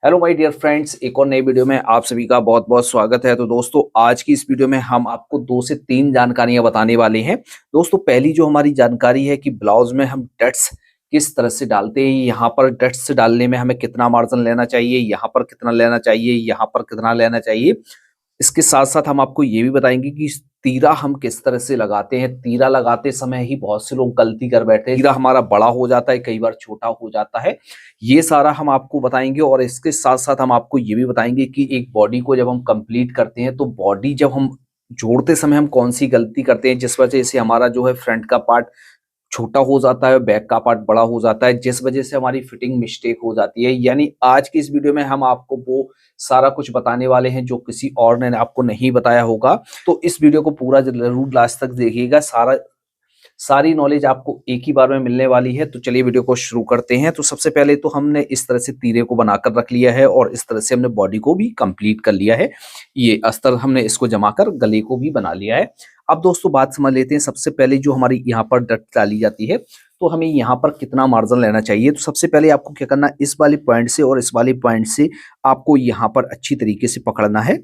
Hello my dear friends, एक और नई वीडियो में आप सभी का बहुत बहुत स्वागत है। तो दोस्तों, आज की इस वीडियो में हम आपको 2 से 3 जानकारियां बताने वाले हैं। दोस्तों, पहली जो हमारी जानकारी है कि ब्लाउज में हम डट्स किस तरह से डालते हैं। यहाँ पर डट्स डालने में हमें कितना मार्जिन लेना चाहिए, यहाँ पर कितना लेना चाहिए, यहाँ पर कितना लेना चाहिए। इसके साथ साथ हम आपको ये भी बताएंगे कि तीरा हम किस तरह से लगाते हैं। तीरा लगाते समय ही बहुत से लोग गलती कर बैठे हैं। तीरा हमारा बड़ा हो जाता है, कई बार छोटा हो जाता है। ये सारा हम आपको बताएंगे और इसके साथ साथ हम आपको ये भी बताएंगे कि एक बॉडी को जब हम कंप्लीट करते हैं तो बॉडी जब हम जोड़ते समय हम कौन सी गलती करते हैं, जिस वजह से हमारा जो है फ्रंट का पार्ट छोटा हो जाता है, बैक का पार्ट बड़ा हो जाता है, जिस वजह से हमारी फिटिंग मिस्टेक हो जाती है। यानी आज की इस वीडियो में हम आपको वो सारा कुछ बताने वाले हैं जो किसी और ने आपको नहीं बताया होगा। तो इस वीडियो को पूरा जरूर लास्ट तक देखिएगा। सारी नॉलेज आपको एक ही बार में मिलने वाली है। तो चलिए वीडियो को शुरू करते हैं। तो सबसे पहले तो हमने इस तरह से तीरे को बनाकर रख लिया है और इस तरह से हमने बॉडी को भी कंप्लीट कर लिया है। ये अस्तर हमने इसको जमा कर गले को भी बना लिया है। अब दोस्तों बात समझ लेते हैं। सबसे पहले जो हमारी यहाँ पर डट डाली जाती है तो हमें यहाँ पर कितना मार्जिन लेना चाहिए। तो सबसे पहले आपको क्या करना है, इस वाले पॉइंट से और इस वाले पॉइंट से आपको यहाँ पर अच्छी तरीके से पकड़ना है।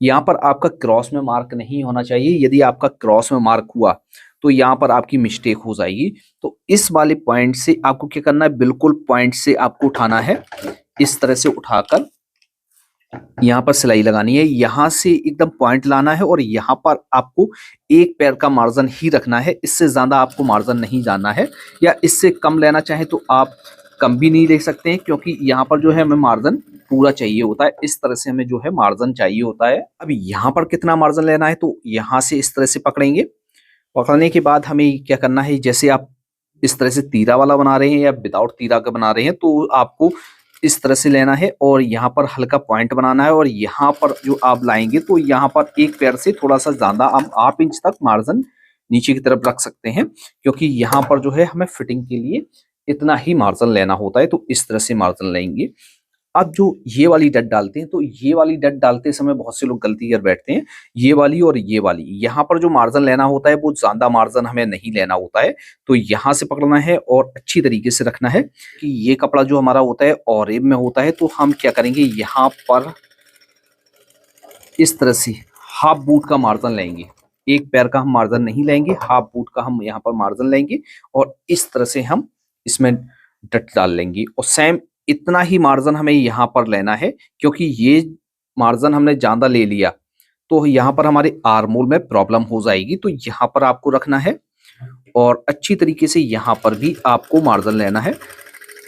यहाँ पर आपका क्रॉस में मार्क नहीं होना चाहिए। यदि आपका क्रॉस में मार्क हुआ तो यहाँ पर आपकी मिस्टेक हो जाएगी। तो इस वाले पॉइंट से आपको क्या करना है, बिल्कुल पॉइंट से आपको उठाना है। इस तरह से उठाकर यहाँ पर सिलाई लगानी है। यहाँ से एकदम पॉइंट लाना है और यहाँ पर आपको एक पैर का मार्जिन ही रखना है। इससे ज्यादा आपको मार्जिन नहीं जाना है, या इससे कम लेना चाहे तो आप कम भी नहीं ले सकते हैं, क्योंकि यहाँ पर जो है हमें मार्जिन पूरा चाहिए होता है। इस तरह से हमें जो है मार्जिन चाहिए होता है। अब यहाँ पर कितना मार्जिन लेना है, तो यहाँ से इस तरह से पकड़ेंगे। पकड़ने के बाद हमें क्या करना है, जैसे आप इस तरह से तीरा वाला बना रहे हैं या विदाउट तीरा का बना रहे हैं तो आपको इस तरह से लेना है और यहाँ पर हल्का पॉइंट बनाना है। और यहाँ पर जो आप लाएंगे तो यहाँ पर एक पैर से थोड़ा सा ज्यादा आप 1/2 इंच तक मार्जिन नीचे की तरफ रख सकते हैं, क्योंकि यहाँ पर जो है हमें फिटिंग के लिए इतना ही मार्जिन लेना होता है। तो इस तरह से मार्जिन लेंगे। अब जो ये वाली डट डालते हैं तो ये वाली डट डालते समय बहुत से लोग गलती कर बैठते हैं। ये वाली और ये वाली, यहाँ पर जो मार्जिन लेना होता है वो ज्यादा मार्जिन हमें नहीं लेना होता है। तो यहाँ से पकड़ना है और अच्छी तरीके से रखना है कि ये कपड़ा जो हमारा होता है ऑरेब में होता है। तो हम क्या करेंगे, यहाँ पर इस तरह से हाफ बूट का मार्जिन लेंगे। एक पैर का हम मार्जिन नहीं लेंगे, हाफ बूट का हम यहाँ पर मार्जिन लेंगे और इस तरह से हम इसमें डट डाल लेंगे। और सेम इतना ही मार्जिन हमें यहाँ पर लेना है, क्योंकि ये मार्जिन हमने ज्यादा ले लिया तो यहाँ पर हमारे आर्मोल में प्रॉब्लम हो जाएगी। तो यहाँ पर आपको रखना है और अच्छी तरीके से यहाँ पर भी आपको मार्जिन लेना है।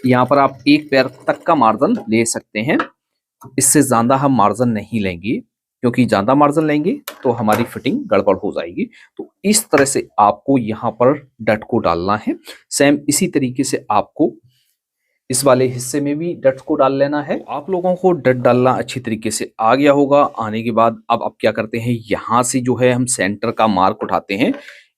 यहाँ पर आप एक पैर तक का मार्जिन ले सकते हैं, इससे ज्यादा हम मार्जिन नहीं लेंगे, क्योंकि ज्यादा मार्जिन लेंगे तो हमारी फिटिंग गड़बड़ हो जाएगी। तो इस तरह से आपको यहाँ पर डट को डालना है। सेम इसी तरीके से आपको इस वाले हिस्से में भी डट को डाल लेना है। आप लोगों को डट डालना अच्छी तरीके से आ गया होगा। आने के बाद अब आप क्या करते हैं, यहाँ से जो है हम सेंटर का मार्क उठाते हैं।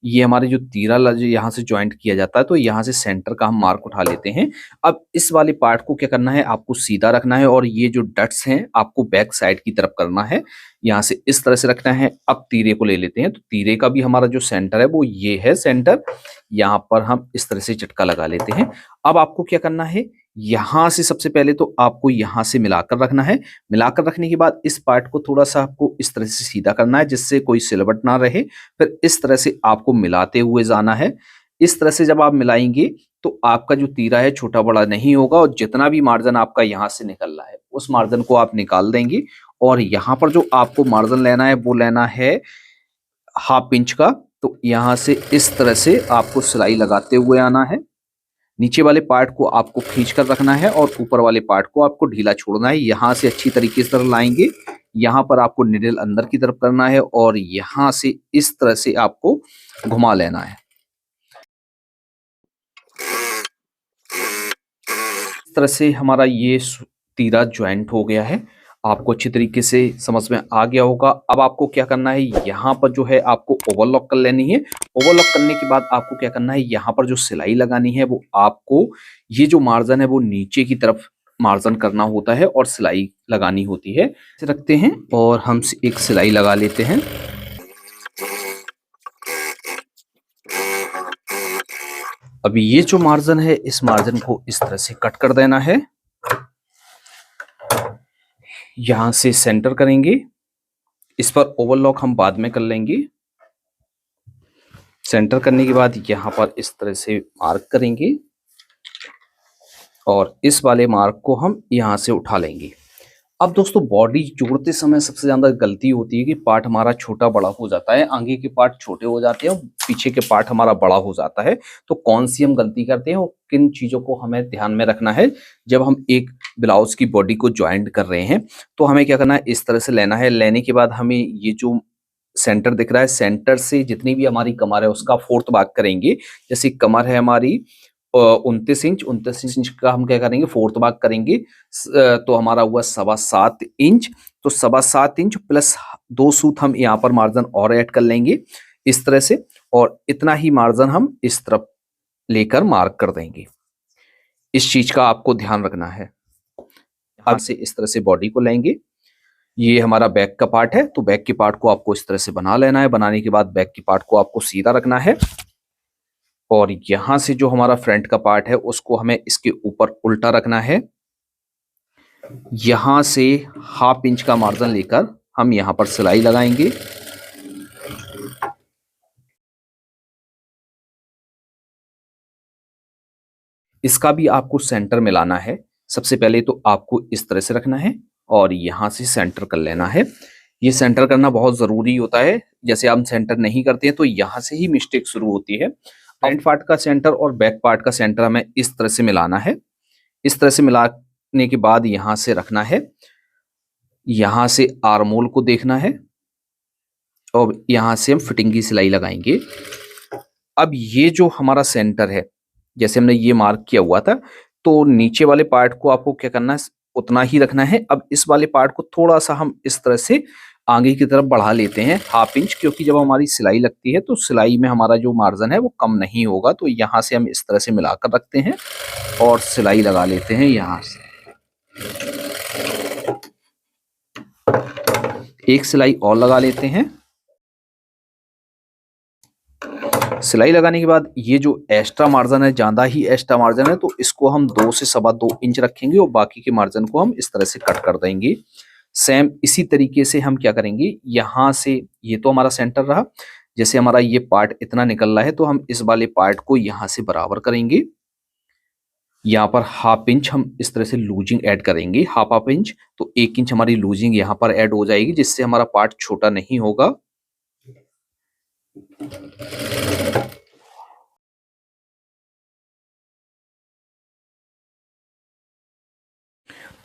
ये हमारे जो तीरा यहाँ से ज्वाइंट किया जाता है तो यहाँ से सेंटर का हम मार्क उठा लेते हैं। अब इस वाले पार्ट को क्या करना है, आपको सीधा रखना है और ये जो डट्स हैं आपको बैक साइड की तरफ करना है। यहाँ से इस तरह से रखना है। अब तीरे को ले लेते हैं। तो तीरे का भी हमारा जो सेंटर है वो ये है सेंटर। यहाँ पर हम इस तरह से झटका लगा लेते हैं। अब आपको क्या करना है, यहां से सबसे पहले तो आपको यहां से मिलाकर रखना है। मिलाकर रखने के बाद इस पार्ट को थोड़ा सा आपको इस तरह से सीधा करना है, जिससे कोई सिलवट ना रहे। फिर इस तरह से आपको मिलाते हुए जाना है। इस तरह से जब आप मिलाएंगे तो आपका जो तीरा है छोटा बड़ा नहीं होगा और जितना भी मार्जिन आपका यहाँ से निकल रहा है उस मार्जिन को आप निकाल देंगे। और यहाँ पर जो आपको मार्जिन लेना है वो लेना है 1/2 इंच का। तो यहाँ से इस तरह से आपको सिलाई लगाते हुए आना है। नीचे वाले पार्ट को आपको खींच कर रखना है और ऊपर वाले पार्ट को आपको ढीला छोड़ना है। यहाँ से अच्छी तरीके से लाएंगे। यहाँ पर आपको निडल अंदर की तरफ करना है और यहाँ से इस तरह से आपको घुमा लेना है। इस तरह से हमारा ये तीरा ज्वाइंट हो गया है। आपको अच्छी तरीके से समझ में आ गया होगा। अब आपको क्या करना है, यहाँ पर जो है आपको ओवरलॉक कर लेनी है। ओवरलॉक करने के बाद आपको क्या करना है, यहाँ पर जो सिलाई लगानी है वो आपको ये जो मार्जिन है वो नीचे की तरफ मार्जिन करना होता है और सिलाई लगानी होती है। इसे रखते हैं और हम एक सिलाई लगा लेते हैं। अभी ये जो मार्जिन है इस मार्जिन को इस तरह से कट कर देना है। यहाँ से सेंटर करेंगे। इस पर ओवरलॉक हम बाद में कर लेंगे। सेंटर करने के बाद यहाँ पर इस तरह से मार्क करेंगे और इस वाले मार्क को हम यहाँ से उठा लेंगे। अब दोस्तों बॉडी जोड़ते समय सबसे ज्यादा गलती होती है कि पार्ट हमारा छोटा बड़ा हो जाता है, आगे के पार्ट छोटे हो जाते हैं और पीछे के पार्ट हमारा बड़ा हो जाता है। तो कौन सी हम गलती करते हैं और किन चीजों को हमें ध्यान में रखना है जब हम एक ब्लाउज की बॉडी को ज्वाइंट कर रहे हैं। तो हमें क्या करना है, इस तरह से लेना है। लेने के बाद हमें ये जो सेंटर दिख रहा है, सेंटर से जितनी भी हमारी कमर है उसका फोर्थ भाग करेंगे। जैसे कमर है हमारी 29 इंच का हम क्या करेंगे, फोर्थ भाग करेंगे। तो हमारा हुआ 7.25 इंच। तो 7.25 इंच प्लस 2 सूत हम यहाँ पर मार्जिन और ऐड कर लेंगे इस तरह से, और इतना ही मार्जिन हम इस तरफ लेकर मार्क कर देंगे। इस चीज का आपको ध्यान रखना है। हाथ से इस तरह से बॉडी को लेंगे। ये हमारा बैक का पार्ट है, तो बैक के पार्ट को आपको इस तरह से बना लेना है। बनाने के बाद बैक के पार्ट को आपको सीधा रखना है और यहां से जो हमारा फ्रंट का पार्ट है उसको हमें इसके ऊपर उल्टा रखना है। यहां से 1/2 इंच का मार्जिन लेकर हम यहां पर सिलाई लगाएंगे। इसका भी आपको सेंटर मिलाना है। सबसे पहले तो आपको इस तरह से रखना है और यहां से सेंटर कर लेना है। ये सेंटर करना बहुत जरूरी होता है। जैसे हम सेंटर नहीं करते हैं तो यहां से ही मिस्टेक शुरू होती है। फ्रंट पार्ट का सेंटर और बैक पार्ट का सेंटर हमें इस तरह से मिलाना है। इस तरह से मिलाने के बाद यहां से रखना है। यहां से आर्मोल को देखना है और यहां से हम फिटिंग की सिलाई लगाएंगे। अब ये जो हमारा सेंटर है, जैसे हमने ये मार्क किया हुआ था, तो नीचे वाले पार्ट को आपको क्या करना है, उतना ही रखना है। अब इस वाले पार्ट को थोड़ा सा हम इस तरह से आगे की तरफ बढ़ा लेते हैं 1/2 इंच, क्योंकि जब हमारी सिलाई लगती है तो सिलाई में हमारा जो मार्जिन है वो कम नहीं होगा। तो यहाँ से हम इस तरह से मिलाकर रखते हैं और सिलाई लगा लेते हैं। यहाँ से एक सिलाई और लगा लेते हैं। सिलाई लगाने के बाद ये जो एक्स्ट्रा मार्जिन है, ज्यादा ही एक्स्ट्रा मार्जिन है, तो इसको हम 2 से 2.25 इंच रखेंगे और बाकी के मार्जिन को हम इस तरह से कट कर देंगे। सेम इसी तरीके से हम क्या करेंगे, यहां से ये तो हमारा सेंटर रहा। जैसे हमारा ये पार्ट इतना निकल रहा है तो हम इस वाले पार्ट को यहां से बराबर करेंगे। यहाँ पर 1/2 इंच हम इस तरह से लूजिंग ऐड करेंगे। 1/2 इंच तो 1 इंच हमारी लूजिंग यहाँ पर ऐड हो जाएगी, जिससे हमारा पार्ट छोटा नहीं होगा।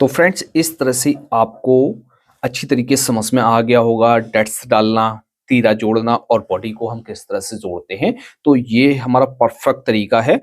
तो फ्रेंड्स, इस तरह से आपको अच्छी तरीके से समझ में आ गया होगा डट्स डालना, तीरा जोड़ना और बॉडी को हम किस तरह से जोड़ते हैं। तो ये हमारा परफेक्ट तरीका है।